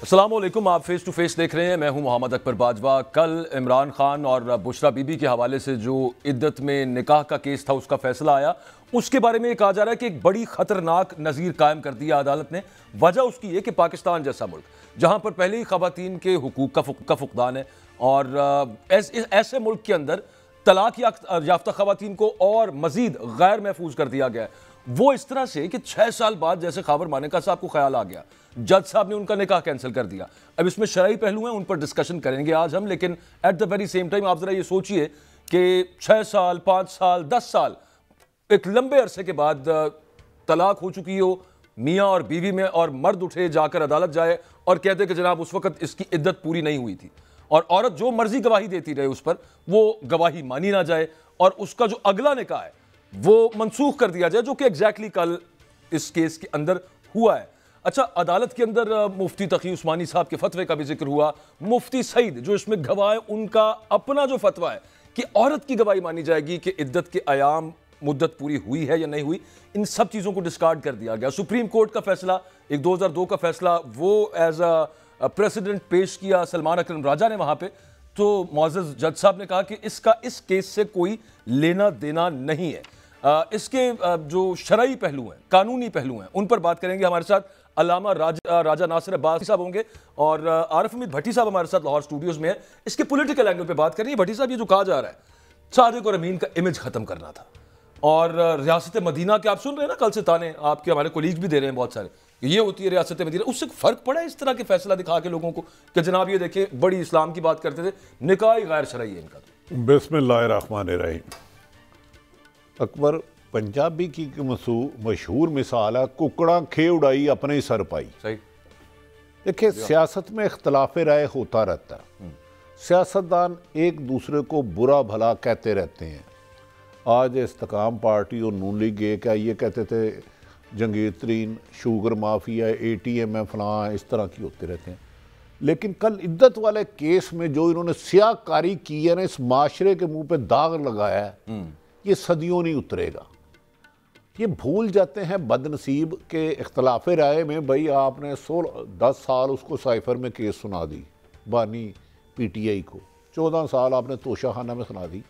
अस्सलाम वालेकुम, आप फेस टू फेस देख रहे हैं। मैं हूं मोहम्मद अकबर बाजवा। कल इमरान खान और बुशरा बीबी के हवाले से जो इद्दत में निकाह का केस था उसका फैसला आया, उसके बारे में ये कहा जा रहा है कि एक बड़ी खतरनाक नज़ीर कायम कर दिया अदालत ने। वजह उसकी है कि पाकिस्तान जैसा मुल्क जहां पर पहले ही खवातीन के हुकूक का फुकदान है और ऐसे मुल्क के अंदर तलाक याफ्ता खवातीन को और मजीद गैर महफूज कर दिया गया है। वो इस तरह से कि 6 साल बाद जैसे खबर मानेका साहब को ख्याल आ गया, जज साहब ने उनका निकाह कैंसिल कर दिया। अब इसमें शरई पहलू हैं, उन पर डिस्कशन करेंगे आज हम, लेकिन at the very same time आप जरा ये सोचिए कि 6 साल, 5 साल, 10 साल एक लंबे अरसे के बाद तलाक हो चुकी हो मियाँ और बीवी में, और मर्द उठे जाकर अदालत जाए और कहते कि जनाब उस वक्त इसकी इद्दत पूरी नहीं हुई थी, और औरत जो मर्जी गवाही देती रहे उस पर, वो गवाही मानी ना जाए और उसका जो अगला निकाह है वो मनसूख कर दिया जाए, जो कि एग्जैक्टली कल इस केस के अंदर हुआ है। अच्छा, अदालत के अंदर मुफ्ती तकी उस्मानी साहब के फतवे का भी जिक्र हुआ। मुफ्ती सईद जो इसमें गवाह है, उनका अपना जो फतवा है कि औरत की गवाही मानी जाएगी कि इद्दत के आयाम मुद्दत पूरी हुई है या नहीं हुई, इन सब चीज़ों को डिस्कार्ड कर दिया गया। सुप्रीम कोर्ट का फैसला, एक 2002 का फैसला, वो एज अ प्रेसिडेंट पेश किया सलमान अकरम राजा ने वहाँ पे, तो मुअज़्ज़ज़ जज साहब ने कहा कि इसका इस केस से कोई लेना देना नहीं है। इसके जो शरई पहलू हैं, कानूनी पहलू हैं, उन पर बात करेंगे। हमारे साथ अल्लामा राजा नासिर अब्बास साहब होंगे और आरिफ हमीद भट्टी साहब हमारे साथ लाहौर स्टूडियोज़ में है। इसके पॉलिटिकल एंगल पे बात करेंगे। भट्टी साहब, ये जो कहा जा रहा है सादिक और अमीन का इमेज खत्म करना था, और रियासत मदीना के आप सुन रहे हैं ना, कल से ताने आपके हमारे कोलीग भी दे रहे हैं बहुत सारे, ये होती है रियासत मदीना, उससे फ़र्क पड़ा है इस तरह के फैसला दिखा के लोगों को कि जनाब ये देखिए बड़ी इस्लाम की बात करते थे, निकाह गैर शरई है इनका। बिस्मिल्लाहिर्रहमानिर्रहीम। अकबर, पंजाबी की मशहूर मिसाल है, कुकड़ा खे उड़ाई अपने ही सर पाई। सही। देखिए, सियासत में इख्तलाफ राय होता रहता है, सियासतदान एक दूसरे को बुरा भला कहते रहते हैं। आज इस्तेकाम पार्टी और नून लीग ये कहते थे जंगीर तरीन शुगर माफिया, ATM है, फलां, इस तरह की होते रहते हैं। लेकिन कल इद्दत वाले केस में जो इन्होंने स्याहकारी की है ना, इस माशरे के मुंह पे दाग लगाया है, ये सदियों नहीं उतरेगा। ये भूल जाते हैं बदनसीब के इख्तलाफ राय में, भाई आपने 10 साल उसको साइफर में केस सुना दी, बानी PTI को 14 साल आपने तोशाखाना में सुना दी।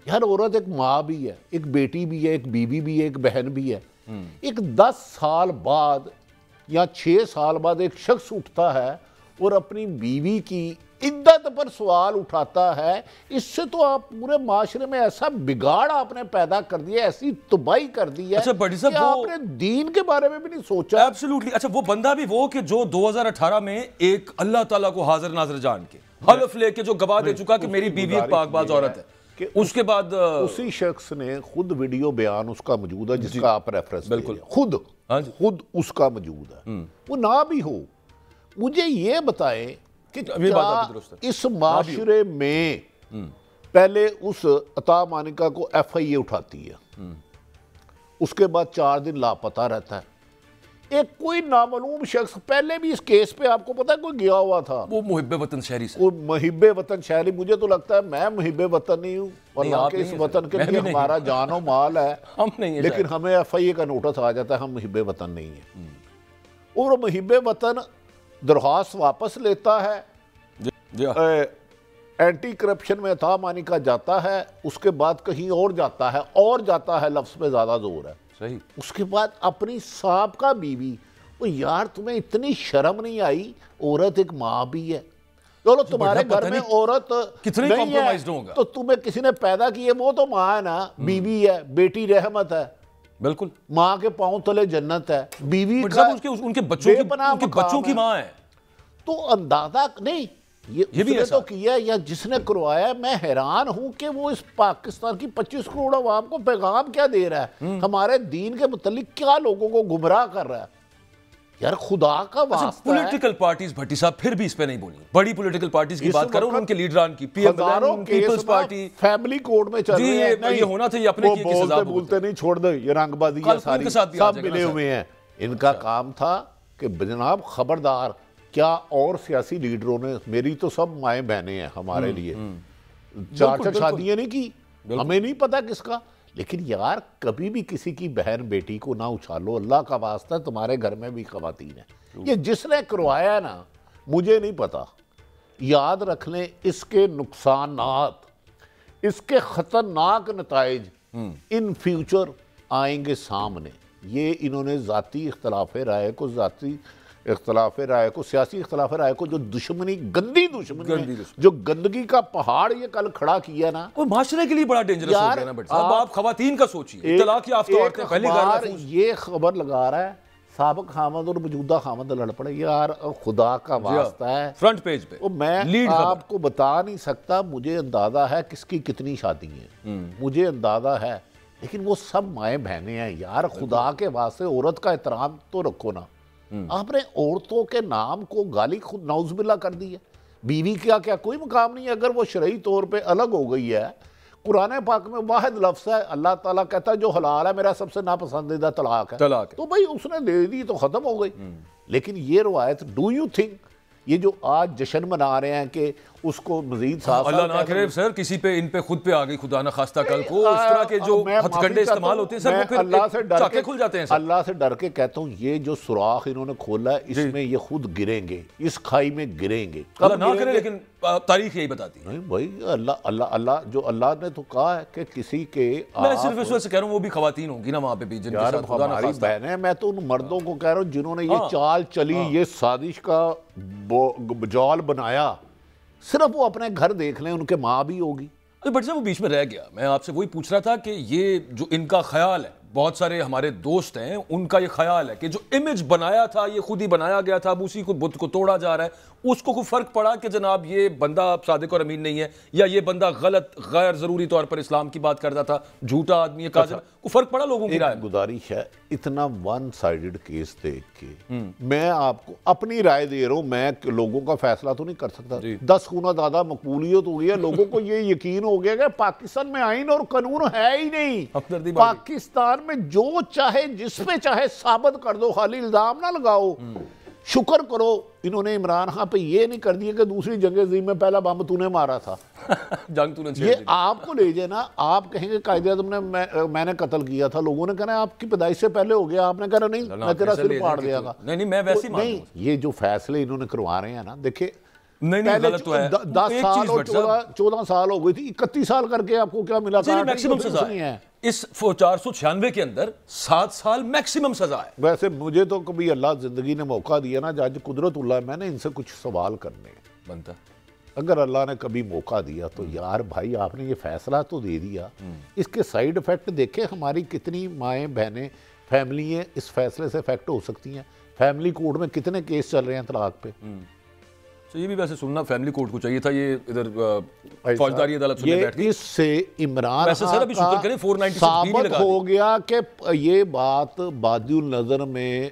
यार, औरत एक माँ भी है, एक बेटी भी है, एक बीवी भी है, एक बहन भी है। एक 10 साल बाद या 6 साल बाद एक शख्स उठता है और अपनी बीवी की इद्दत पर सवाल उठाता है, इससे तो आप पूरे माशरे में ऐसा बिगाड़ आपने पैदा कर दिया, ऐसी तबाही कर दी है। अच्छा बड़ी साहब, आपने दीन के बारे में भी नहीं सोचा। एब्सोल्युटली। अच्छा, वो बंदा भी वो कि जो 2018 में एक अल्लाह ताला को हाजिर नाजिर जान के हलफ लेके जो गवाह दे चुका कि मेरी बीवी एक पाकबाज औरत है, उसके बाद उसी शख्स ने खुद वीडियो बयान उसका मौजूद है जिसका आप रेफरेंस बिल्कुल खुद उसका मौजूद है। वो ना भी हो, मुझे ये बताएं कि क्या इस माशरे में पहले उस अता मानिका को FIA उठाती है, उसके बाद 4 दिन लापता रहता है, एक कोई नामालूम शख्स पहले भी इस केस पे आपको पता है कोई गया हुआ था, वो मुहिब्बे वतन शहरी से, वो मुहिब्बे वतन शहरी। मुझे तो लगता है मैं मुहिब्बे वतन नहीं हूँ, और ना कि इस वतन के लिए हमारा जानो माल है, हम नहीं है, लेकिन हमें FIA का नोटिस आ जाता है हम मुहिब्बे वतन नहीं है। और मुहिब्बे वतन दरख्वास्त वापस लेता है, एंटी करप्शन में था मानिका जाता है, उसके बाद कहीं और जाता है, और जाता है लफ्ज़ पे ज़्यादा जोर है। सही। उसके बाद अपनी साबका बीवी, वो यार तुम्हें इतनी शर्म नहीं आई, औरत एक माँ भी है, चलो तुम्हारे घर में औरत कितनी कॉम्प्रोमाइज्ड होगा, तो तुम्हें किसी ने पैदा की है, वो तो माँ है ना, बीवी है, बेटी रहमत है, बिल्कुल, माँ के पांव तले जन्नत है, बीवी उनके बच्चों की माँ है। तो अंदाजा नहीं, ये भी तो किया, या जिसने करवाया। मैं हैरान हूं कि वो इस पाकिस्तान की 25 करोड़ आवाम को पैगाम क्या दे रहा है, हमारे दीन के मुतालिक क्या लोगों को गुमराह कर रहा है। यार खुदा का वास्ता, पॉलिटिकल पार्टीज भट्टी साहब फिर भी इस पे नहीं बोली, बड़ी पॉलिटिकल पार्टीज की बात करो, उनके लीडरान की, पीपल्स पार्टी फैमिली कोर्ट में चल रही है, ये होना चाहिए अपने की सजा बोलते नहीं, छोड़ दो ये रंगबाजी, सारी सब मिले हुए हैं। इनका काम था कि जनाब खबरदार, क्या और सियासी लीडरों ने, मेरी तो सब माएँ बहनें हैं हमारे लिए, 4 शादियां नहीं की, हमें नहीं पता किसका, लेकिन यार कभी भी किसी की बहन बेटी को ना उछालो, अल्लाह का वास्ता तुम्हारे घर में भी खवातीन है। ये जिसने करवाया ना, मुझे नहीं पता। याद रख लें, इसके नुकसानात, इसके खतरनाक नताइज इन फ्यूचर आएंगे सामने। ये इन्होंने ज़ाती इख्तलाफ राय को, सियासी इख्तलाफ राय को, जो दुश्मनी, गंदी दुश्मनी जो गंदगी का पहाड़ ये कल खड़ा किया ना, वो माशरे के लिए बड़ा डेंजरस हो गया ना। बट साहब आप खवातीन का सोचिए, तलाक याफ्ता औरतें पहली बार ये खबर लगा रहा है साबिक खामद और मौजूदा खामद लड़ पड़े। यार खुदा का वास्ता है, फ्रंट पेज पे मैं आपको बता नहीं सकता। मुझे अंदाजा है किसकी कितनी शादी है, मुझे अंदाजा है, लेकिन वो सब माए बहनें हैं यार। खुदा के वास्ते औरत का एहतराम तो रखो ना। आपने औरतों के नाम को गाली खुद नौज़बिल्ला कर दी है। बीवी का क्या कोई मुकाम नहीं है अगर वो शरई तौर पे अलग हो गई है। कुरान पाक में वाहिद लफ्ज़ है, अल्लाह ताला कहता है जो हलाल है मेरा सबसे नापसंदीदा तलाक है। तो भाई उसने दे दी तो ख़त्म हो गई। लेकिन ये रवायत, डू यू थिंक ये जो आज जश्न मना रहे हैं कि उसको मजीद साफ, अल्लाह ना करे सर किसी पे इन पे खुद पे आ गई खुदा ना खास्ता कल को इस तरह के जो हथकंडे इस्तेमाल होते हैं सर, वो फिर अल्लाह से डर के खुल जाते हैं सर। अल्लाह से डर के कहता हूँ ये जो सुराख इन्होंने खोला है इसमें ये खुद गिरेंगे, इस खाई में गिरेंगे। अल्लाह ना करे, लेकिन तारीख यही बताती है। नहीं भाई, अल्लाह जो अल्लाह ने तो कहा है कि किसी के, मैं सिर्फ इस वजह से कह रहा हूँ वो भी खवातीन होंगी ना वहाँ पे भी, यार हमारी बहन है। मैं तो उन मर्दों को कह रहा हूँ जिन्होंने ये चाल चली, ये साजिश का जाल बनाया, सिर्फ वो अपने घर देख लें, उनके माँ भी होगी। बट साहब वो बीच में रह गया। मैं आपसे वही पूछ रहा था कि ये जो इनका ख्याल है, बहुत सारे हमारे दोस्त हैं उनका ये ख्याल है कि जो इमेज बनाया था ये खुद ही बनाया गया था, अब उसी को बुत को तोड़ा जा रहा है। उसको कोई फर्क पड़ा कि जनाब ये बंदा सादिक और अमीन नहीं है, या ये बंदा गलत गैर जरूरी तौर पर इस्लाम की बात करता था, झूठा आदमी है, काज़िब, को फर्क पड़ा लोगों की राय? गुजारिश है, इतना वन साइडेड केस देख के मैं आपको अपनी राय दे रहा हूं, मैं लोगों का फैसला तो नहीं कर सकता। 10 गुना ज्यादा मकबूलियत हो गई है, लोगों को ये यकीन हो गया कि पाकिस्तान में आइन और कानून है ही नहीं। पाकिस्तान में जो चाहे जिस पे चाहे साबित कर दो, खाली इल्जाम ना लगाओ। शुक्र करो इन्होंने इमरान खान पे ये नहीं कर दिया कि दूसरी जंग अज़ीम में पहला बम तूने मारा था। जंग तूने ये आपको ले जाए ना, आप कहेंगे कायदे तुमने मैंने कत्ल किया था, लोगों ने कहना आपकी पैदाइश से पहले हो गया, आपने कहना नहीं मैं तेरा सिर फाड़ दिया। नहीं मैं वैसे ही नहीं, ये जो फैसले इन्होंने करवा रहे हैं ना, देखिए नहीं गलत तो है। 10 साल और 14 साल हो गई थी, 31 साल करके आपको क्या मिला? मैक्सिमम सजा है इस 496 के अंदर, 7 साल मैक्सिमम सजा है। वैसे मुझे तो कभी अल्लाह जिंदगी ने मौका दिया ना, जज कुदरतुल्लाह, मैंने इनसे कुछ सवाल करने बनता। अगर अल्लाह ने कभी मौका दिया तो यार भाई आपने ये फैसला तो दे दिया, इसके साइड इफेक्ट देखे, हमारी कितनी माएँ बहनें फैमिली हैं इस फैसले से इफेक्ट हो सकती हैं। फैमिली कोर्ट में कितने केस चल रहे हैं तलाक पे। तो ये भी वैसे सुनना फैमिली कोर्ट को चाहिए था, ये इधर फौजदारी अदालत सुनने बैठ गई। इससे इमरान वैसे सर अभी शुक्र करें 496 साबित हो गया कि ये बात बादिउल नजर में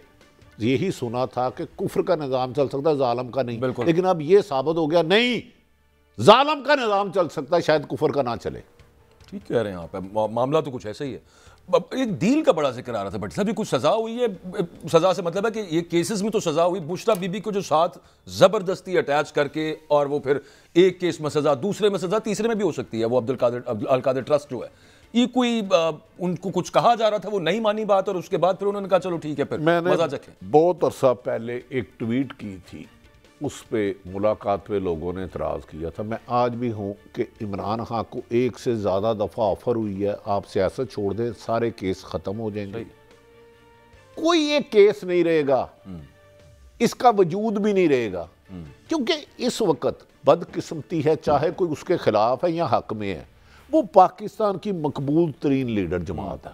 यही सुना था कि कुफ्र का निज़ाम चल सकता है, जालम का नहीं। लेकिन अब ये साबित हो गया नहीं, जालम का निज़ाम चल सकता है, शायद कुफ्र का ना चले। ठीक कह रहे हैं आप, मामला तो कुछ ऐसा ही है। एक डील का बड़ा जिक्र आ रहा था बट साहब, कुछ सजा हुई है? सजा से मतलब है कि ये केसेस में तो सजा हुई, बुशरा बीबी को जो साथ जबरदस्ती अटैच करके और वो फिर एक केस में सजा, दूसरे में सजा, तीसरे में भी हो सकती है। वो अल कादिर ट्रस्ट जो है, ये कोई उनको कुछ कहा जा रहा था, वो नहीं मानी बात, और उसके बाद फिर उन्होंने कहा चलो ठीक है, फिर मजा चखें। बहुत अरसा पहले एक ट्वीट की थी, उस पर मुलाकात पे लोगों ने इतराज़ किया था। मैं आज भी हूँ कि इमरान खान को एक से ज़्यादा दफ़ा ऑफ़र हुई है आप सियासत छोड़ दें, सारे केस ख़त्म हो जाएंगे, कोई एक केस नहीं रहेगा, इसका वजूद भी नहीं रहेगा। क्योंकि इस वक्त बदकिस्मती है, चाहे कोई उसके खिलाफ है या हक में है, वो पाकिस्तान की मकबूल तरीन लीडर जमात है,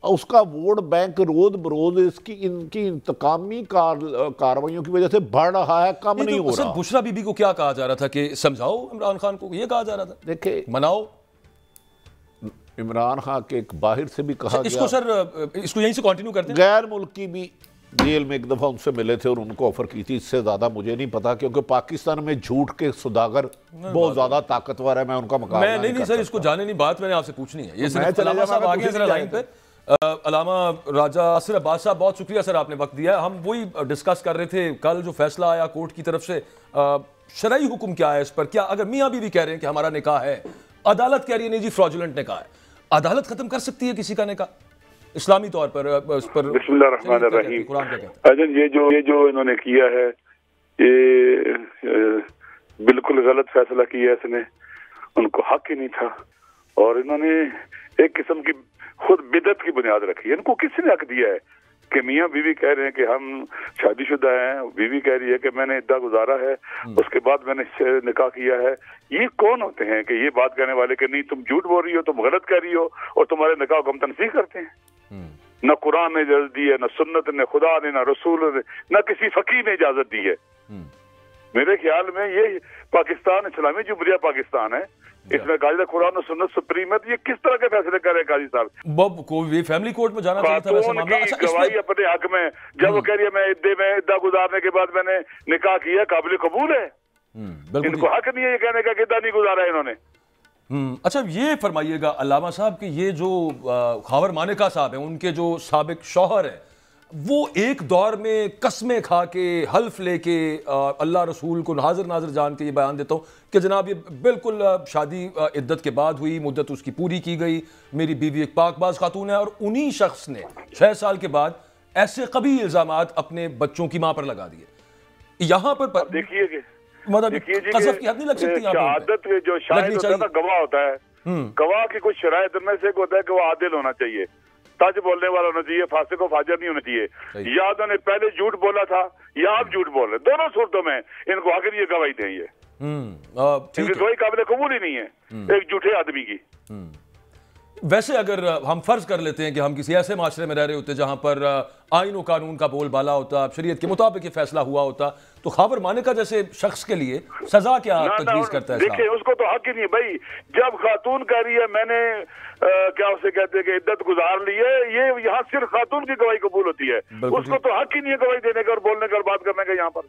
उसका वोट बैंक रोज बरोज इनकी इंतकामी कार्रवाइयों की वजह से बढ़ रहा है, कम नहीं हो रहा। बुशरा बीबी को क्या कहा जा रहा था कि समझाओ इमरान खान को, ये कहा जा रहा था, देखे मनाओ इमरान खान के एक बाहर से भी कहा इसको गया, सर इसको यहीं से कंटिन्यू करते हैं। गैर मुल्की भी जेल में एक दफा उनसे मिले थे और उनको ऑफर की थी, इससे ज्यादा मुझे नहीं पता, क्योंकि पाकिस्तान में झूठ के सुदागर बहुत ज्यादा ताकतवर है, मैं उनका मुकाबला नहीं सर, इसको जाने नहीं, बात मैंने आपसे पूछनी है। ये सिर्फ अलामा साहब आ गए जरा लाइन पे, अलामा राजा असर अब्बास साहब, बहुत शुक्रिया सर आपने वक्त दिया। हम वही डिस्कस कर रहे थे, कल जो फैसला आया कोर्ट की तरफ से, शरई हुक्म क्या है इस पर? क्या अगर मियाँ बीवी कह रहे हैं कि हमारा निकाह है, अदालत कह रही है नहीं जी फ्रॉडुलेंट निकाह है, अदालत खत्म कर सकती है किसी का निकाह इस्लामी तौर पर? बिस्मिल्लाहिर्रहमानिर्रहीम। कुरान क्या कहता है? ये जो इन्होंने किया है, ये बिल्कुल गलत फैसला किया इसने, उनको हक ही नहीं था। और इन्होंने एक किस्म की खुद बिदत की बुनियाद रखी है। इनको किसने हक दिया है कि मियाँ बीवी कह रहे हैं कि हम शादीशुदा हैं, बीवी कह रही है कि मैंने इद्दा गुजारा है, उसके बाद मैंने इससे निकाह किया है। ये कौन होते हैं कि ये बात कहने वाले कि नहीं तुम झूठ बोल रही हो, तुम गलत कह रही हो, और तुम्हारे निकाह को हम तनसीह करते हैं। न कुरान ने इजाजत दी है, न सुन्नत ने, खुदा ने, न रसूल ने, न किसी फकीर ने इजाजत दी है। मेरे ख्याल में ये पाकिस्तान इस्लामी जुमहूरिया पाकिस्तान है, इसमें कायदा कुरान और सुन्नत सुप्रीम है। तो ये किस तरह के फैसले कर रहे हैं काजी साहब? बब को भी फैमिली कोर्ट में जाना चाहिए था वैसे मामला। अच्छा, गवाही अपने हक में जब वो कह रही है मैं इद्दा गुजारने के बाद मैंने निकाह किया, काबिल कबूल है। इनको हक नहीं है ये कहने का कि इद्दा नहीं गुजारा है इन्होंने। अच्छा, ये फरमाइएगा अल्लामा साहब कि ये जो खावर मानेका साहब हैं, उनके जो साबिक शौहर है, वो एक दौर में कसमें खा के हल्फ लेके अल्लाह रसूल को हाजिर नाजिर जान के ये बयान देता हूँ कि जनाब ये बिल्कुल शादी इद्दत के बाद हुई, मुद्दत उसकी पूरी की गई, मेरी बीवी एक पाकबाज खातून है। और उन्हीं शख्स ने 6 साल के बाद ऐसे कभी इल्जामात अपने बच्चों की माँ पर लगा दिए। यहाँ पर देखिए मतलब कसफ की हद नहीं लग सकती? शहादत जो शाहिद होता है ना, गवाह होता है, गवाह की कुछ शराइत में से एक होता है कि वो आदिल होना चाहिए, सच बोलने वाला होना चाहिए, फासिक और फाजिर नहीं होना चाहिए। या उन्होंने पहले झूठ बोला था या आप झूठ बोल रहे, दोनों सूरतों में इनको आखिर ये गवाही दें। ये गवाही काबिल कबूल ही नहीं है एक झूठे आदमी की। वैसे अगर हम फर्ज कर लेते हैं कि हम किसी ऐसे माशरे में रह रहे होते जहां पर आइन और कानून का बोलबाला होता, शरीयत के मुताबिक ये फैसला हुआ होता, तो खावर मानेका जैसे शख्स के लिए सजा क्या तजवीज करता है? देखिए, उसको तो हक ही नहीं भाई। जब खातून कह रही है मैंने क्या उसे कहते हैं कि इद्दत गुजार ली है, ये यहाँ सिर्फ खातून की गवाही कबूल होती है, उसको तो हक ही नहीं है गवाही देने का और बोलने का और बात करने का यहाँ पर।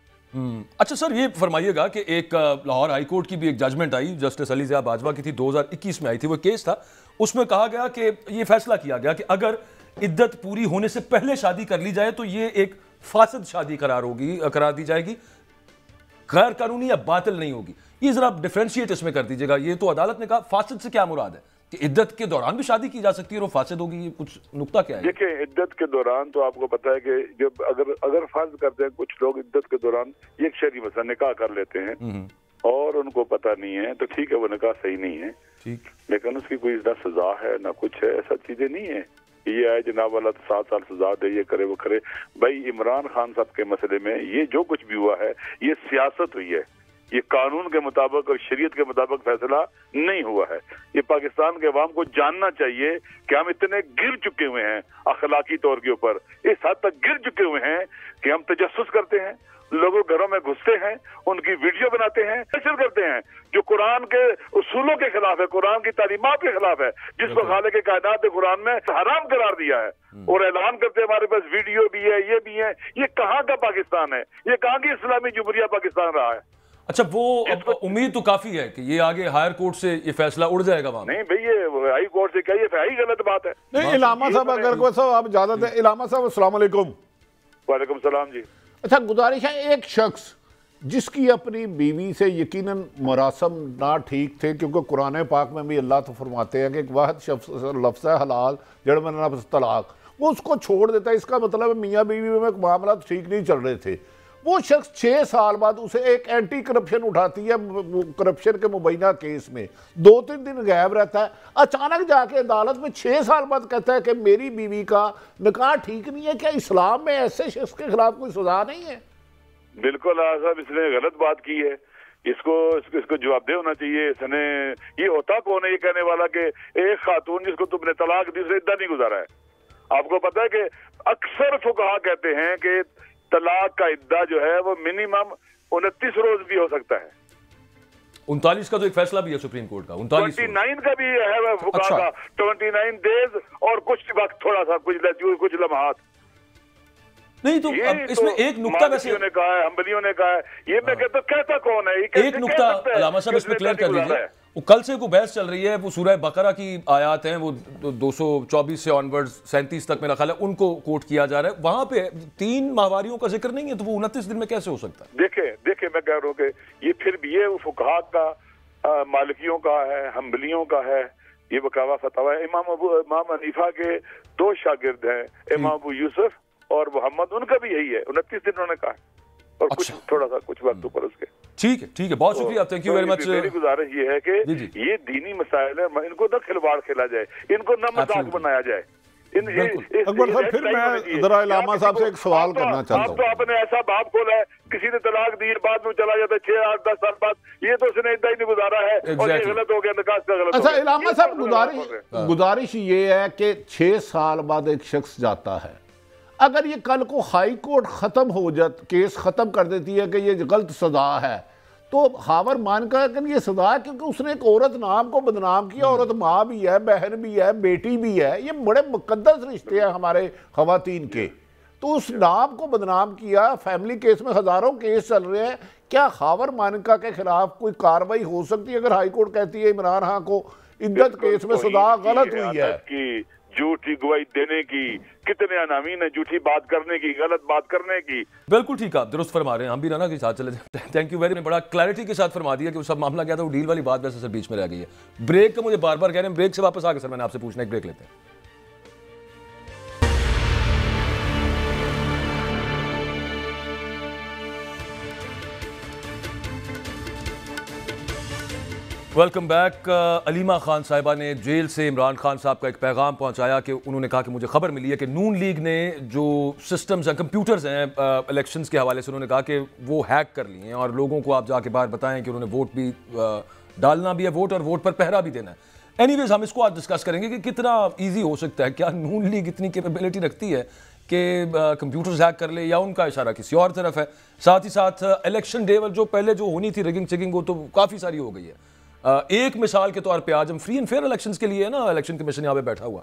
अच्छा सर, ये फरमाइएगा कि एक लाहौर हाई कोर्ट की भी एक जजमेंट आई, जस्टिस अली ज़िया बाजवा की थी, 2021 में आई थी, वो केस था। उसमें कहा गया कि ये फैसला किया गया कि अगर इद्दत पूरी होने से पहले शादी कर ली जाए तो ये एक फासिद शादी करार दी जाएगी, गैर कानूनी या बातिल नहीं होगी। ये जरा डिफरेंशिएट इसमें कर दीजिएगा। ये तो अदालत ने कहा, फासिद से क्या मुराद है कि इद्दत के दौरान भी शादी की जा सकती है और फासिद होगी, ये कुछ नुक्ता क्या है? देखिए, इद्दत के दौरान तो आपको पता है कि जब अगर फर्ज करते हैं कुछ लोग इद्दत के दौरान ये शरई मसला निकाह कर लेते हैं और उनको पता नहीं है, तो ठीक है वो निकाह सही नहीं है, ठीक, लेकिन उसकी कोई ना सजा है ना कुछ है, ऐसा चीजें नहीं है। ये है जनाब वाला तो 7 साल सजा दे, ये करे वो करे। भाई इमरान खान साहब के मसले में ये जो कुछ भी हुआ है ये सियासत हुई है, ये कानून के मुताबिक और शरीयत के मुताबिक फैसला नहीं हुआ है। ये पाकिस्तान के अवाम को जानना चाहिए कि हम इतने गिर चुके हुए हैं अखलाकी तौर के ऊपर, इस हद तक गिर चुके हुए हैं कि हम तजस्सुस करते हैं, लोगों घरों में घुसते हैं, उनकी वीडियो बनाते हैं, नशर करते हैं, जो कुरान के उसूलों के खिलाफ है, कुरान की तालीमात के खिलाफ है, जिसको खालिक के कायनात ने कुरान में हराम करार दिया है, और ऐलान करते हैं हमारे पास वीडियो भी है, ये भी है। ये कहाँ का पाकिस्तान है? ये कहाँ की इस्लामी जुमहूरिया पाकिस्तान रहा है? अच्छा, वो उम्मीद तो काफी है कि ये आगे हायर कोर्ट से ये फैसला उड़ जाएगा वहां। नहीं भाई, ये हाई कोर्ट से क्या, ये ही गलत बात है। नहीं, इलामा साहब अगर कोई साहब आप इजाजत है, इलामा साहब अस्सलाम वालेकुम। वालेकुम सलाम जी। अच्छा, गुजारिश है, एक शख्स जिसकी अपनी बीवी से यकीनन मरासम ना ठीक थे, क्योंकि कुरान पाक में भी अल्लाह तो फरमाते हैं कि एक वाहिद लफ्ज़ है हलाल जड़ में नफ्स तलाक, वो उसको छोड़ देता है। इसका मतलब मियाँ बीवी में मामला ठीक नहीं चल रहे थे। वो शख्स 6 साल बाद उसे एक एंटी करप्शन उठाती है, करप्शन के मुबैना केस में 2-3 दिन गायब रहता है, अचानक जाके अदालत में 6 साल बाद कहता है कि मेरी बीवी का निकाह ठीक नहीं है। क्या इस्लाम में ऐसे शख्स के खिलाफ कोई सजा नहीं है? बिल्कुल साहब, इसने गलत बात की है, इसको जवाबदेह होना चाहिए। इसने ये होता कौन है ये कहने वाला कि एक खातून जिसको तुमने तलाक दी उसे इद्दा नहीं गुजारा है? आपको पता है कि अक्सर फुकहा कहते हैं कि तलाक का इद्दा जो है वो मिनिमम 29 रोज भी हो सकता है। 39 का तो एक फैसला भी है सुप्रीम कोर्ट का, 29 का भी है फुकहा का, 29 डेज और कुछ वक्त, थोड़ा सा कुछ लम्हात। नहीं तो इसमें एक नुक्ता वैसे ने कहा है, हम्बलियों ने कहा है, ये मैं कहता कहता कौन है? एक नुक्ता अल्लामा साहब इसमें क्लियर कर दीजिए। वो कल से को बहस चल रही है, वो सूरह बकरा की आयत हैं, वो 224 से ऑनवर्ड्स 37 तक मेरा ख्याल है उनको कोट किया जा रहा है। वहां पे 3 माहवारियों का जिक्र नहीं है, तो वो 29 दिन में कैसे हो सकता है? देखे मैं कह रहा हूँ कि ये फिर भी ये फुकहा का, मालिकियों का है, हम्बलियों का है, ये बकावा फतवा है। इमाम हनीफा के 2 शागिर्द हैं, इमाम अबू यूसुफ और मोहम्मद, उनका भी यही है, 29 दिन उन्होंने कहा। और कुछ थोड़ा सा कुछ वक्त ऊपर उसके। ठीक है, बहुत शुक्रिया, थैंक यू वेरी मच। मेरी गुजारिश ये है कि ये दीनी मसाइल है, इनको न खिलवाड़ खेला जाए, इनको न मजाक बनाया जाए। अकबर साहब, फिर मैं जरा इलामा साहब से एक सवाल करना चाहता हूँ। तो आपने ऐसा बाप खोला है, किसी ने तलाक दी, बाद में चला जाता है 6, 8, 10 साल बाद, ये तो उसने इतना ही नहीं गुजारा है और ये गलत हो गया, निकाह का गलत। अच्छा इलामा साहब, गुजारिश ये है कि 6 साल बाद एक शख्स जाता है, अगर ये कल को हाई कोर्ट खत्म हो जाता, केस खत्म कर देती है कि ये गलत सजा है, तो हावर मान का ये सजा है क्योंकि उसने एक औरत नाम को बदनाम किया। औरत माँ भी है, बहन भी है, बेटी भी है, ये बड़े मुकद्दस रिश्ते हैं हमारे खवातीन के, तो उस नाम को बदनाम किया। फैमिली केस में हजारों केस चल रहे हैं, क्या हावर मानका के खिलाफ कोई कार्रवाई हो सकती है अगर हाई कोर्ट कहती है इमरान खान को इद्दत केस में सजा गलत हुई है? झूठी गवाही देने की, कितने अनामीन है झूठी बात करने की, गलत बात करने की। बिल्कुल ठीक है, आप दुरुस्त फरमा रहे हैं, हम भी राना के साथ चले जाते हैं। थैंक यू वेरी मच, बड़ा क्लैरिटी के साथ फरमा दिया कि वो सब मामला क्या था, वो डील वाली बात वैसे सर बीच में रह गई है। ब्रेक का मुझे बार बार कह रहे हैं, ब्रेक से वापस आके सर मैंने आपसे पूछना, एक ब्रेक लेते हैं। Welcome back. अलीमा खान साहिबा ने जेल से इमरान खान साहब का एक पैगाम पहुंचाया कि उन्होंने कहा कि मुझे खबर मिली है कि नून लीग ने जो सिस्टम्स हैं, कंप्यूटर्स हैं इलेक्शंस के हवाले से, उन्होंने कहा कि वो हैक कर लिए हैं और लोगों को आप जाके बाहर बताएं कि उन्होंने वोट भी डालना भी है, वोट और वोट पर पहरा भी देना है। एनीवेज हम इसको आज डिस्कस करेंगे कि कितना ईजी हो सकता है, क्या नून लीग इतनी कैपेबिलिटी रखती है कि कंप्यूटर्स हैक कर ले, या उनका इशारा किसी और तरफ है। साथ ही साथ इलेक्शन डे जो पहले जो होनी थी रिगिंग चिगिंग, वो तो काफ़ी सारी हो गई है। एक मिसाल के तौर पे आज हम फ्री एंड फेयर इलेक्शंस के लिए है ना, इलेक्शन कमीशन यहाँ पे बैठा हुआ,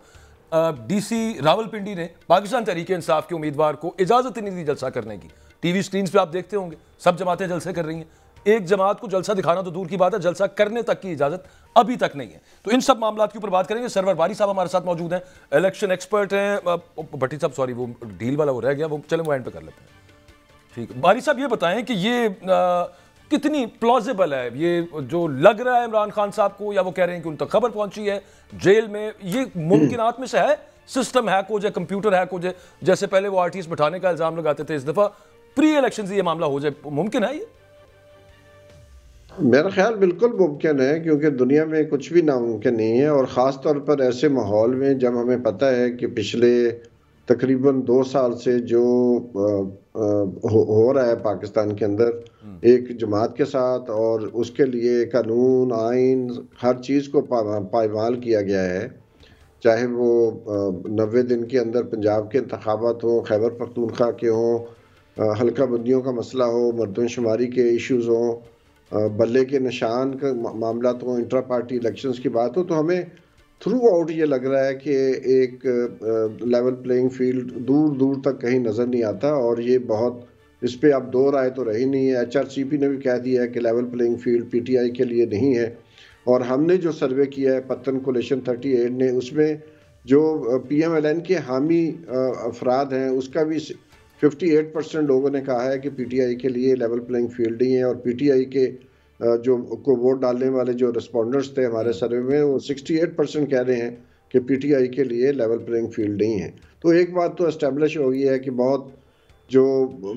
डीसी रावलपिंडी ने पाकिस्तान तहरीक इंसाफ के उम्मीदवार को इजाज़त ही नहीं दी जलसा करने की। टीवी स्क्रीन पे आप देखते होंगे सब जमातें जलसे कर रही हैं, एक जमात को जलसा दिखाना तो दूर की बात है, जलसा करने तक की इजाज़त अभी तक नहीं है। तो इन सब मामलों के ऊपर बात करेंगे। सरवर बारी साहब हमारे साथ मौजूद हैं, इलेक्शन एक्सपर्ट हैं। भट्टी साहब सॉरी, वो डील वाला वो रह गया, वो चले वो एंड पे कर लेते हैं। ठीक, बारी साहब ये बताएं कि ये कितनी प्लॉजिबल है ये जो लग रहा है इमरान खान साहब को, या वो कह रहे हैं कि उन तक खबर पहुंची है जेल में, ये मुमकिनात में से है सिस्टम हैक हो जाए, कंप्यूटर हैक हो जाए, जैसे पहले वो आरटीएस बिठाने का इल्जाम लगाते थे, इस दफा प्री इलेक्शन से ये मामला हो जाए, मुमकिन है ये? मेरा ख्याल बिल्कुल मुमकिन है, क्योंकि दुनिया में कुछ भी नामुमकिन नहीं है, और ख़ास तौर पर ऐसे माहौल में जब हमें पता है कि पिछले तकरीबन 2 साल से जो हो रहा है पाकिस्तान के अंदर एक जमात के साथ, और उसके लिए कानून आइन हर चीज़ को पायमाल किया गया है, चाहे वो 90 दिन के अंदर पंजाब के इंतखाबात हों, खैबर पख्तूनख्वा के हों, हल्का बंदियों का मसला हो, मर्दमशुमारी के इश्यूज़ हों, बल्ले के निशान का मामला तो, इंट्रा पार्टी इलेक्शंस की बात हो, तो हमें थ्रू आउट ये लग रहा है कि एक लेवल प्लेइंग फील्ड दूर दूर तक कहीं नज़र नहीं आता, और ये बहुत, इस पे अब दो राय तो रही नहीं है। HRCP ने भी कह दिया है कि लेवल प्लेइंग फील्ड PTI के लिए नहीं है, और हमने जो सर्वे किया है पत्तन कोलेशन 38 ने, उसमें जो PMLN के हामी अफराद हैं उसका भी 58% लोगों ने कहा है कि PTI के लिए लेवल प्लेइंग फील्ड ही है, और PTI के जो को वोट डालने वाले जो रिस्पॉन्डर्स थे हमारे सर्वे में, वो 68% कह रहे हैं कि PTI के लिए लेवल प्लेइंग फील्ड नहीं है। तो एक बात तो एस्टेब्लिश हो गई है कि बहुत जो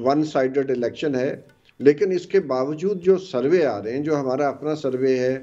वन साइडेड इलेक्शन है, लेकिन इसके बावजूद जो सर्वे आ रहे हैं, जो हमारा अपना सर्वे है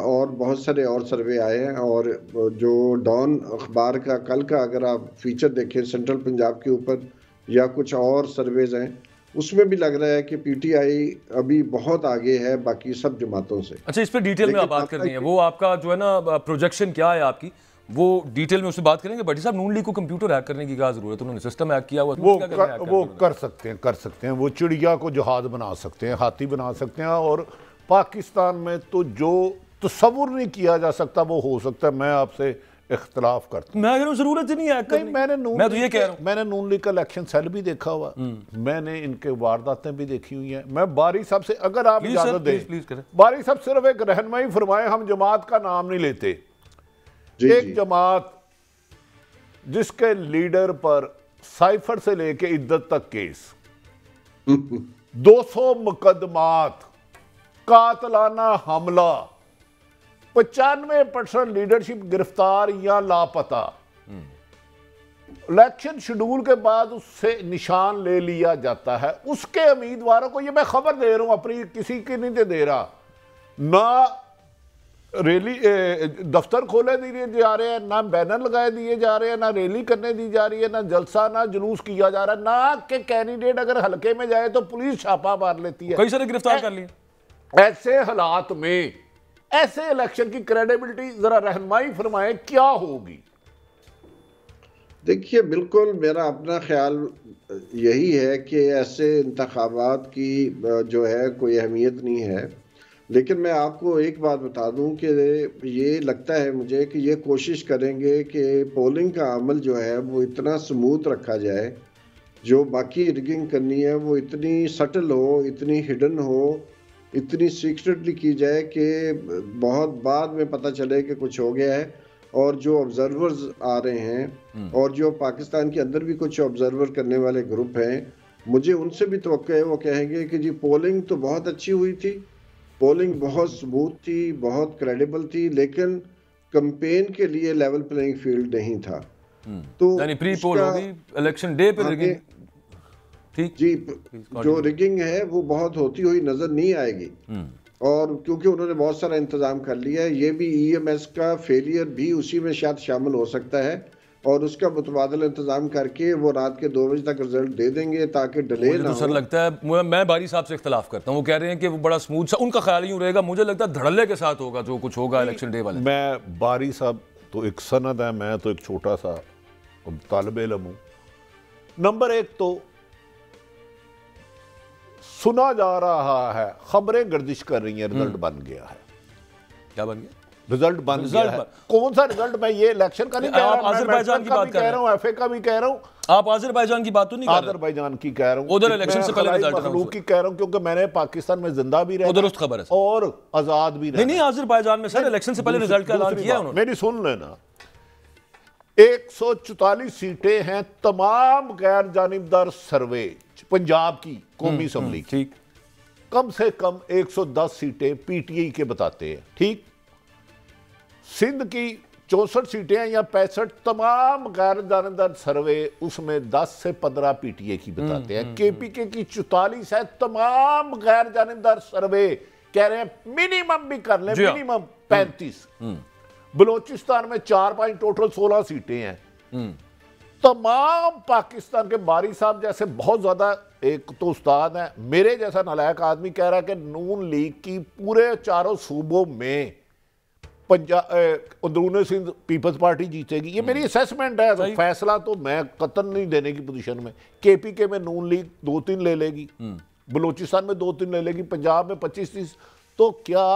और बहुत सारे और सर्वे आए हैं, और जो डॉन अखबार का कल का अगर आप फीचर देखें सेंट्रल पंजाब के ऊपर, या कुछ और सर्वेज हैं, उसमें भी लग रहा है कि PTI अभी बहुत आगे है बाकी सब जमातों से। अच्छा, इस पर डिटेल में आप बात करनी है, वो आपका जो है ना प्रोजेक्शन क्या है आपकी, वो डिटेल में उससे बात करेंगे। भट्टी साहब, नून लीग को कंप्यूटर हैक करने की क्या जरूरत है? उन्होंने सिस्टम हैक किया हुआ, वो कर सकते हैं, वो चिड़िया को जहाज बना सकते हैं, हाथी बना सकते हैं, और पाकिस्तान में तो जो तसव्वुर नहीं किया जा सकता वो हो सकता है। मैं आपसे इख्तलाफ करता हूं, मैं जरूरत ही नहीं है नहीं, मैं तो ये कह रहा हूं, मैंने नून लीग का इलेक्शन सेल भी देखा हुआ, मैंने इनके वारदातें भी देखी हुई हैं। मैं बारी साहब से, अगर आप इजाजत दें, बारी साहब सिर्फ एक रहनुमाई फरमाए, हम जमात का नाम नहीं लेते। एक जमात जिसके लीडर पर साइफर से लेके इद्दत तक केस, 200 मुकदमात, कातलाना हमला, 95% लीडरशिप गिरफ्तार या लापता, इलेक्शन शेड्यूल के बाद उससे निशान ले लिया जाता है। उसके उम्मीदवारों को, ये मैं खबर दे रहा हूं अपनी, किसी की नहीं दे रहा, ना रैली दफ्तर खोले दिए जा रहे हैं, ना बैनर लगाए दिए जा रहे हैं, ना रैली करने दी जा रही है, ना जलसा, ना जुलूस किया जा रहा है, ना कि कैंडिडेट अगर हल्के में जाए तो पुलिस छापा मार लेती है। कई सारे गिरफ्तार कर लिए। ऐसे हालात में ऐसे इलेक्शन की क्रेडिबिलिटी जरा रहनुमाई फरमाएं क्या होगी? देखिए, बिल्कुल मेरा अपना ख्याल यही है कि ऐसे इंतखाबात की जो है कोई अहमियत नहीं है। लेकिन मैं आपको एक बात बता दूं कि ये लगता है मुझे कि ये कोशिश करेंगे कि पोलिंग का अमल जो है वो इतना स्मूथ रखा जाए, जो बाकी रिगिंग करनी है वो इतनी सटल हो, इतनी हिडन हो, इतनी सीक्रेटली की जाए कि बहुत बाद में पता चले कि कुछ हो गया है। और जो ऑब्जर्वर्स आ रहे हैं और जो पाकिस्तान के अंदर भी कुछ ऑब्जर्वर करने वाले ग्रुप हैं, मुझे उनसे भी तवक्को है वो कहेंगे कि जी पोलिंग तो बहुत अच्छी हुई थी, पोलिंग बहुत स्मूथ थी, बहुत क्रेडिबल थी, लेकिन कैंपेन के लिए लेवल प्लेइंग फील्ड नहीं था। तो यानी प्री पोल होगी, इलेक्शन डे पे रिगिंग, ठीक जी, जो रिगिंग है वो बहुत होती हुई नजर नहीं आएगी। और क्योंकि उन्होंने बहुत सारा इंतजाम कर लिया है, ये भी ईएमएस का फेलियर भी उसी में शायद शामिल हो सकता है, और उसका मुतबादल इंतजाम करके वो रात के 2 बजे तक रिजल्ट दे देंगे ताकि डिले ना हो। सर लगता है, मैं बारी साहब से इख्तलाफ करता हूँ, वो कह रहे हैं कि वो बड़ा स्मूथ सा, उनका ख्याल यूं रहेगा, मुझे लगता है धड़ल्ले के साथ होगा जो कुछ होगा इलेक्शन डे वाले। मैं बारी साहब तो एक सनद है, मैं तो एक छोटा सा तालिब इल्म हूं। नंबर एक तो सुना जा रहा है, खबरें गर्दिश कर रही हैं, रिजल्ट बन गया है। क्या बन गया? रिजल्ट बन गया है। कौन सा रिजल्ट? मैं ये इलेक्शन का नहीं कह रहा, मैं आज़रबाईजान की बात कर रहा हूं, एफए का भी कह रहा हूं। आप आज़रबाईजान की बात तो नहीं कर रहे? आज़रबाईजान की कह रहा हूं, उधर इलेक्शन से पहले रिजल्ट मखलूक की कह रहा हूं, क्योंकि मैंने पाकिस्तान में जिंदा भी रहा, दुरुस्त खबर है और आजाद भी रहा। नहीं, आज़रबाईजान में सर इलेक्शन से पहले रिजल्ट का ऐलान किया उन्होंने। मेरी सुन लेना, 144 सीटें हैं, तमाम गैर जानिबदार सर्वे पंजाब की कौमी असम्बली, ठीक, कम से कम 110 सीटें पीटीआई के बताते हैं, ठीक। सिंध की 64 सीटें हैं या 65, तमाम गैर जानबदार सर्वे उसमें 10 से 15 पीटीए की बताते हैं। केपीके की 44 है, तमाम गैर जानबदार सर्वे कह रहे हैं मिनिमम भी कर ले, मिनिमम 35। बलोचिस्तान में 4-5 टोटल 16 सीटें हैं। तमाम पाकिस्तान के बारी साहब जैसे बहुत ज्यादा, एक तो उस्ताद है, मेरे जैसा नालायक आदमी कह रहा है कि नून लीग की पूरे चारों सूबों में अंदरूनी सिंध पीपल्स पार्टी जीतेगी। ये मेरी असेसमेंट है, तो फैसला तो मैं कतन नहीं देने की पोजीशन में। केपीके में नून लीग 2-3 ले लेगी, बलोचिस्तान में 2-3 ले लेगी, पंजाब में 25-30। तो क्या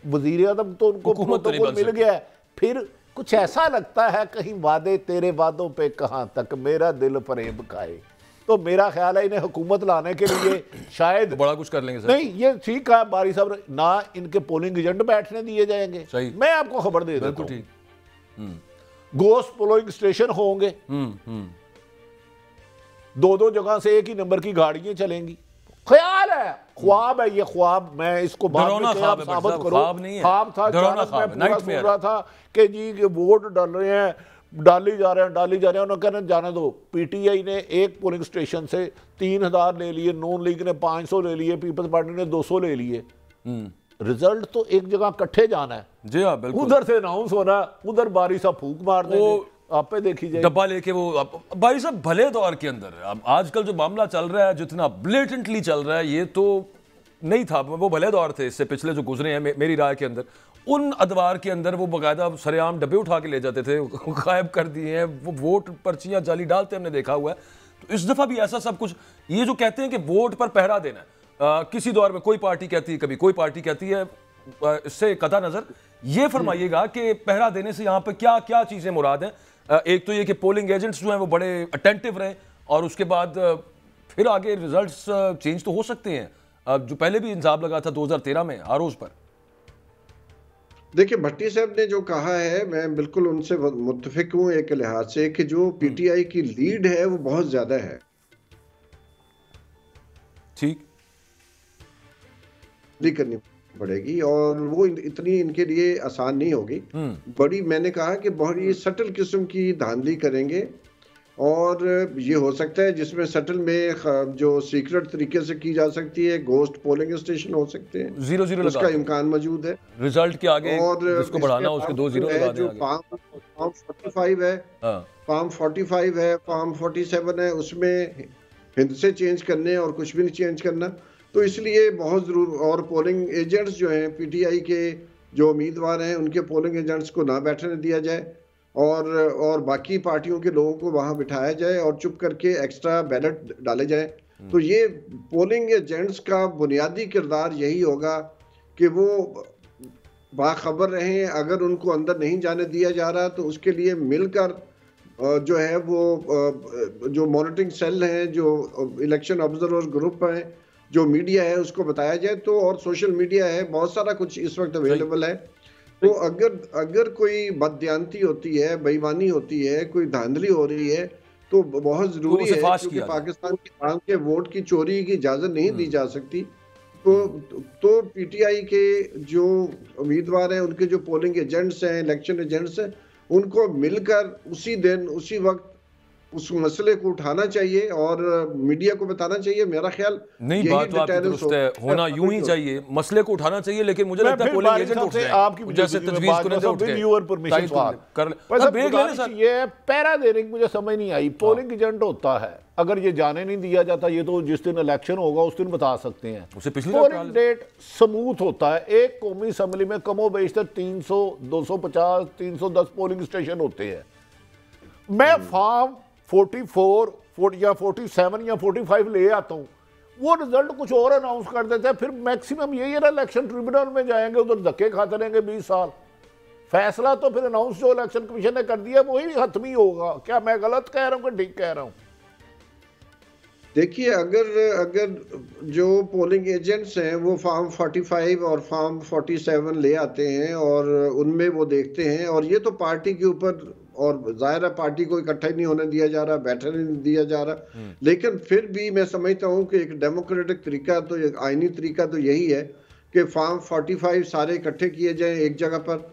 वजीर आजम तो उनको प्रोटोकॉल मिल गया है? फिर कुछ ऐसा लगता है कहीं वादे तेरे वादों पे कहां तक मेरा दिल फरेब खाए। तो मेरा ख्याल है इन्हें हुकूमत लाने के लिए शायद बड़ा कुछ कर लेंगे सर। नहीं, ये ठीक है बारी साहब, ना इनके पोलिंग एजेंट बैठने दिए जाएंगे। सही। मैं आपको खबर दे देता हूं, ठीक, गोश्त पोलिंग स्टेशन होंगे, 2-2 जगह से एक ही नंबर की गाड़ियां चलेंगी। ख्याल है, ख्वाब है, ये ख्वाब, मैं इसको बाद में साबित करूं, ख्वाब था, मैं पूरा था कि जी वोट डाल रहे हैं, डाली जा रहे हैं, उन्होंने कहना जाने दो। पीटीआई ने एक पोलिंग स्टेशन से 3000 ले लिए, नून लीग ने 500 ले लिए, पीपल्स पार्टी ने 200 ले लिए। रिजल्ट तो एक जगह इकट्ठे जाना है। जी हाँ, बिल्कुल। उधर से अनाउंस होना, उधर बारी साहब फूंक मार देंगे, आप पे देखी जाए डब्बा लेके वो। भाई साहब भले दौर के अंदर आजकल जो मामला चल रहा है, जितना ब्लेटेंटली चल रहा है, ये तो नहीं था। वो भले दौर थे, इससे पिछले जो गुजरे हैं मेरी राय के अंदर, उन अदवार के अंदर वो बाकायदा सरेआम डब्बे उठा के ले जाते थे, गायब कर दिए हैं, वो वोट पर्चियां जाली डालते हमने देखा हुआ है। तो इस दफा भी ऐसा सब कुछ, ये जो कहते हैं कि वोट पर पहरा देना है, किसी दौर में कोई पार्टी कहती है, कभी कोई पार्टी कहती है, इससे कता नजर ये फरमाइएगा कि पहरा देने से यहाँ पे क्या क्या चीजें मुराद हैं। एक तो ये कि पोलिंग एजेंट्स जो हैं वो बड़े अटेंटिव रहे, और उसके बाद फिर आगे रिजल्ट्स चेंज तो हो सकते हैं, जो पहले भी इंसाब लगा था 2013 में आरोज पर। देखिए, भट्टी साहब ने जो कहा है मैं बिल्कुल उनसे मुत्तफिक हूं एक लिहाज से कि जो पीटीआई की लीड है वो बहुत ज्यादा है। ठीक, करनी पड़ेगी और वो इतनी इनके लिए आसान नहीं होगी। बड़ी, मैंने कहा कि बहुत ही सटल किस्म की धांधली करेंगे और ये हो सकता है जिसमें सटल में जो सीक्रेट तरीके से की जा सकती है, गोस्ट पोलिंग स्टेशन हो सकते हैं, 0-0 उसका इम्कान मौजूद है। रिजल्ट के आगे और जिसको बढ़ाना उसके 2 0 लगा जो फॉर्म 45 है, फॉर्म 45 है, फॉर्म 47 है, उसमें हिंद से चेंज करने और कुछ भी नहीं चेंज करना, तो इसलिए बहुत जरूर। और पोलिंग एजेंट्स जो हैं पीटीआई के जो उम्मीदवार हैं उनके पोलिंग एजेंट्स को ना बैठने दिया जाए और बाकी पार्टियों के लोगों को वहां बिठाया जाए और चुप करके एक्स्ट्रा बैलेट डाले जाए। तो ये पोलिंग एजेंट्स का बुनियादी किरदार यही होगा कि वो बाखबर रहें। अगर उनको अंदर नहीं जाने दिया जा रहा तो उसके लिए मिलकर जो है वो जो मॉनिटरिंग सेल हैं, जो इलेक्शन ऑब्जर्वर ग्रुप हैं, जो मीडिया है उसको बताया जाए। तो और सोशल मीडिया है, बहुत सारा कुछ इस वक्त अवेलेबल है। तो अगर कोई बददियानती होती है, बेईमानी होती है, कोई धांधली हो रही है तो बहुत जरूरी है, क्योंकि पाकिस्तान के आवाम के वोट की चोरी की इजाजत नहीं दी जा सकती। तो पीटीआई के जो उम्मीदवार हैं, उनके जो पोलिंग एजेंट्स हैं, इलेक्शन एजेंट्स हैं, उनको मिलकर उसी दिन उसी वक्त उस मसले को उठाना चाहिए और मीडिया को बताना चाहिए। मेरा ख्याल नहीं, बात तो आपकी दुरुस्त है, होना यूं ही चाहिए, मसले को उठाना चाहिए, लेकिन मुझे लगता है पोलिंग एजेंट उठ जाए आपकी जैसे तजवीज को नहीं उठ गए कर ब्रेक लेने सर। ये पैरा देने की मुझे समझ नहीं आई। पोलिंग एजेंट होता है, अगर ये जाने नहीं दिया जाता, ये तो जिस दिन इलेक्शन होगा उस दिन बता सकते हैं। उसे पिछली पोलिंग डेट स्मूथ होता है। एक कौमी असम्बली में कमो बेशतर 300, 250, 310 पोलिंग स्टेशन होते हैं। मैं फॉर्म 44 या 47 या 45 ले आता हूँ, वो रिजल्ट कुछ और अनाउंस कर देते हैं, फिर मैक्सिमम यही है ना, इलेक्शन ट्रिब्यूनल में जाएंगे, उधर धक्के खाते रहेंगे 20 साल। फैसला तो फिर अनाउंस जो इलेक्शन कमीशन ने कर दिया वही हतमी होगा। क्या मैं गलत कह रहा हूँ कि ठीक कह रहा हूँ? देखिए, अगर जो पोलिंग एजेंट्स हैं वो फॉर्म 45 और फॉर्म 47 ले आते हैं और उनमें वो देखते हैं, और ये तो पार्टी के ऊपर, और जाहिर है पार्टी को इकट्ठा ही नहीं होने दिया जा रहा, बैठने नहीं दिया जा रहा, लेकिन फिर भी मैं समझता हूँ कि एक डेमोक्रेटिक तरीका, तो एक आईनी तरीका तो यही है कि फॉर्म 45 सारे इकट्ठे किए जाएं एक जगह पर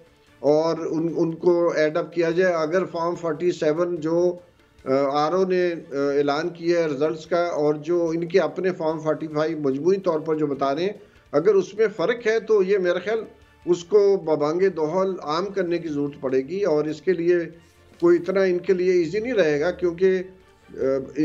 और उनको एडअप किया जाए। अगर फॉर्म 47 जो आरओ ने ऐलान किया है रिजल्ट्स का, और जो इनके अपने फॉर्म 45 मजबूरी तौर पर जो बता रहे हैं, अगर उसमें फ़र्क है तो ये मेरा ख्याल उसको बबांगे दोहल आम करने की ज़रूरत पड़ेगी। और इसके लिए कोई इतना इनके लिए इजी नहीं रहेगा, क्योंकि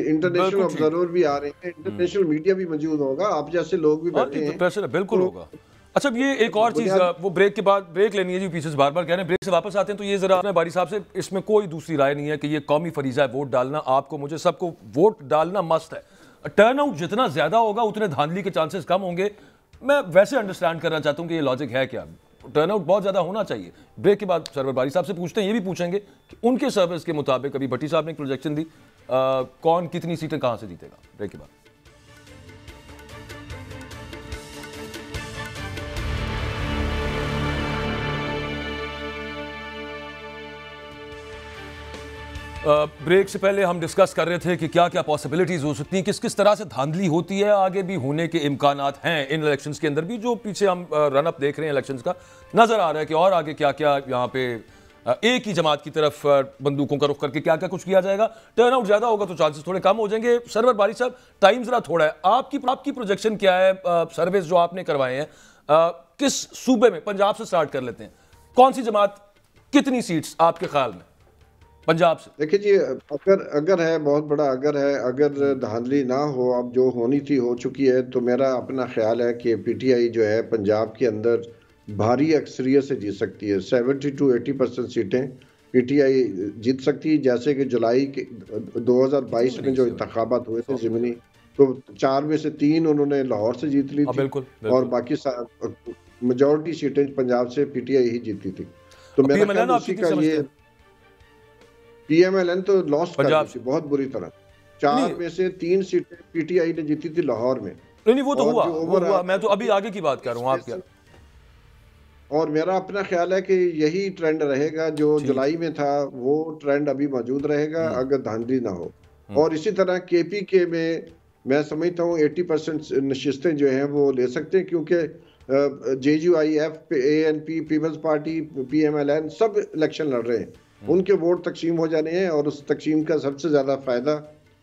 इंटरनेशनल ऑब्जर्वर भी आ रहे हैं, इंटरनेशनल मीडिया भी मौजूद होगा, आप जैसे लोग भी बैठे हैं, प्रेशर बिल्कुल होगा। अच्छा, ये एक और चीज, वो ब्रेक के बाद ब्रेक लेनी है जी, पीछे से बार बार कह रहे हैं, ब्रेक से वापस आते हैं तो ये जरा अपने बारी साहब से, इसमें कोई दूसरी राय नहीं है कि ये कौमी फरीजा है वोट डालना, आपको मुझे सबको वोट डालना मस्ट है। टर्नआउट जितना ज्यादा होगा उतने धांधली के चांसेस कम होंगे। मैं वैसे अंडरस्टैंड करना चाहता हूँ कि ये लॉजिक है क्या, टर्नआउट बहुत ज्यादा होना चाहिए। ब्रेक के बाद सरवर बारी साहब से पूछते हैं, ये भी पूछेंगे कि उनके सर्विस के मुताबिक, अभी भट्टी साहब ने एक प्रोजेक्शन दी, कौन कितनी सीटें कहां से जीतेगा। ब्रेक के बाद ब्रेक से पहले हम डिस्कस कर रहे थे कि क्या क्या पॉसिबिलिटीज हो सकती हैं, किस किस तरह से धांधली होती है, आगे भी होने के इम्कानात हैं इन इलेक्शंस के अंदर भी। जो पीछे हम रन अप देख रहे हैं इलेक्शंस का, नजर आ रहा है कि और आगे क्या क्या यहाँ पे एक ही जमात की तरफ बंदूकों का रुख करके क्या क्या कुछ किया जाएगा। टर्नआउट ज्यादा होगा तो चांसेस थोड़े कम हो जाएंगे। सरवर बारी साहब, टाइम जरा थोड़ा है, आपकी प्रोजेक्शन क्या है, सर्वेस जो आपने करवाए हैं, किस सूबे में, पंजाब से स्टार्ट कर लेते हैं, कौन सी जमात कितनी सीट्स आपके ख्याल में पंजाब से? देखिए जी, अगर है, बहुत बड़ा अगर है, अगर धांधली ना हो, अब जो होनी थी हो चुकी है, तो मेरा अपना ख्याल है कि पीटीआई जो है पंजाब के अंदर भारी अक्सरियत से जीत सकती है। 70 to 80% सीटें पीटीआई जीत सकती है। जैसे कि जुलाई के 2022 में जो इंतखाबात हुए थे ज़मीनी, तो 4 में से 3 उन्होंने लाहौर से जीत ली थी, बिल्कुल। और बाकी मेजॉरिटी सीटें पंजाब से पीटीआई ही जीती थी। तो मेरा ख्याल उसी का ये पीएमएलएन तो लॉस कर दी थी बहुत बुरी तरह। 4 में से 3 सीटें पीटीआई ने जीती थी लाहौर में। नहीं, वो तो हुआ, मैं तो अभी आगे की बात कर रहा हूँ। आप क्या? और मेरा अपना ख्याल है कि यही ट्रेंड रहेगा जो जुलाई में था, वो ट्रेंड अभी मौजूद रहेगा अगर धांधली ना हो। और इसी तरह केपीके में मैं समझता हूँ 80% नशिस्तें जो हैं वो ले सकते हैं, क्योंकि JUIF, ANP, peoples party, PMLN सब इलेक्शन लड़ रहे हैं। उनके वोट तकसीम हो जाने हैं और उस तकसीम का सबसे ज्यादा फायदा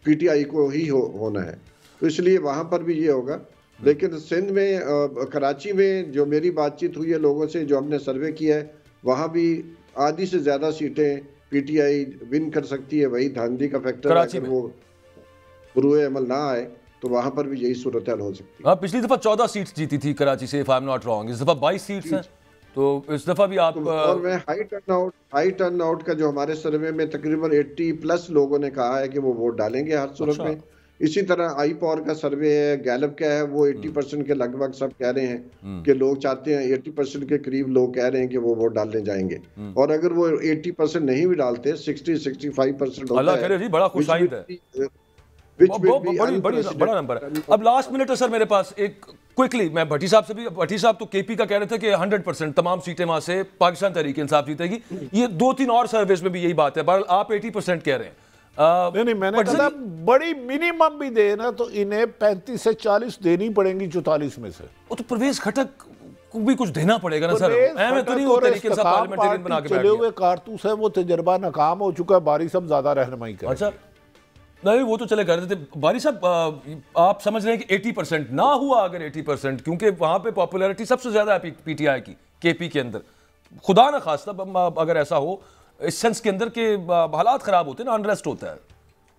पीटीआई को ही होना है। तो इसलिए वहां पर भी ये होगा। लेकिन सिंध में कराची में जो मेरी बातचीत हुई है लोगों से, जो हमने सर्वे किया है, वहां भी आधी से ज्यादा सीटें पीटीआई विन कर सकती है। वही धांधली का फैक्टर है, अगर वो बुरुए अमल ना आए तो वहां पर भी यही सूरत हाल हो सकती है। हाँ, पिछली दफा 14 सीट्स जीती थी कराची से, if I am not wrong. इस दफा 22 सीट्स हैं, तो इस दफा भी आप और मैं हाई टर्न आउट का जो हमारे सर्वे में तकरीबन 80+ लोगों ने कहा है कि वो वोट डालेंगे हर सूरत में। इसी तरह आई पॉवर का सर्वे है, गैलप का है, वो 80% के लगभग सब कह रहे हैं कि लोग चाहते हैं, 80% के करीब लोग कह रहे हैं कि वो वोट डालने जाएंगे। और अगर वो 80% नहीं भी डालते, 60-65% होता है, जी, बड़ा खुशाइंद है, बड़ा नंबर है। अब लास्ट मिनट है सर मेरे पास, एक क्विकली मैं भट्टी साहब से भी, भट्टी साहब तो केपी का कह रहे थे कि 100% तमाम सीटें वहां से पाकिस्तान तहरीक इंसाफ जीतेगी। ये 2-3 और सर्वेस में भी यही बात है, बहरहाल आप 80% कह रहे हैं। नहीं, मैंने कहा बड़ी मिनिमम भी दे ना तो इन्हें 35 से 40 देनी पड़ेंगी 44 में से। वो तो परवेज खटक को भी कुछ देना पड़ेगा ना सर, मैं तो नहीं वो तरीके से पार्लियामेंटेरियन बना के चले हुए कारतूस है, वो तजर्बा नाकाम हो चुका है, बारी साहब ज्यादा रहनुमाई कर। अच्छा, नहीं वो तो चले कर रहे थे बारी साहब, आप समझ रहे हैं कि 80% ना हुआ, अगर 80%, क्योंकि वहां पे पॉपुलैरिटी सबसे ज्यादा है पीटीआई की केपी के अंदर, खुदा ना खास्ता अगर ऐसा हो, इस सेंस के अंदर के हालात खराब होते हैं ना, अनरेस्ट होता है,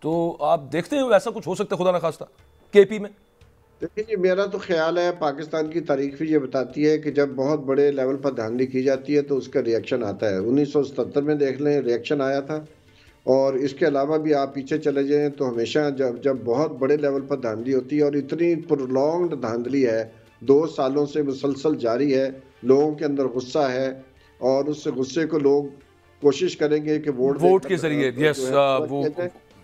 तो आप देखते हैं ऐसा कुछ हो सकता है खुदा ना खास्ता केपी में? देखिए, मेरा तो ख्याल है पाकिस्तान की तारीख भी ये बताती है कि जब बहुत बड़े लेवल पर धांधली की जाती है तो उसका रिएक्शन आता है। 1977 में देख लें, रिएक्शन आया था। और इसके अलावा भी आप पीछे चले जाएं तो हमेशा जब बहुत बड़े लेवल पर धांधली होती है, और इतनी प्रोलॉन्ग्ड धांधली है, 2 सालों से मुसलसल जारी है, लोगों के अंदर गुस्सा है, और उस गुस्से को लोग कोशिश करेंगे कि वोट के जरिए, यस, वो,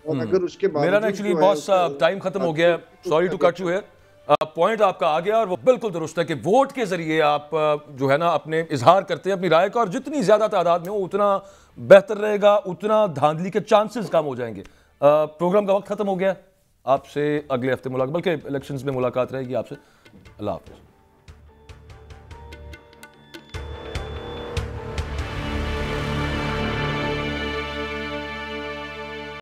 और अगर उसके बाद मेरा एक्चुअली बॉस टाइम खत्म हो गया, sorry to cut you here, point आपका आ गया और वो बिल्कुल दुरुस्त है कि वोट के जरिए आप जो है ना अपने इजहार करते हैं अपनी राय का, और जितनी ज्यादा तादाद में हो उतना बेहतर रहेगा, उतना धांधली के चांसेस कम हो जाएंगे। प्रोग्राम का वक्त खत्म हो गया, आपसे अगले हफ्ते मुलाकात, बल्कि इलेक्शंस में मुलाकात रहेगी आपसे। अल्लाह हाफ़िज़।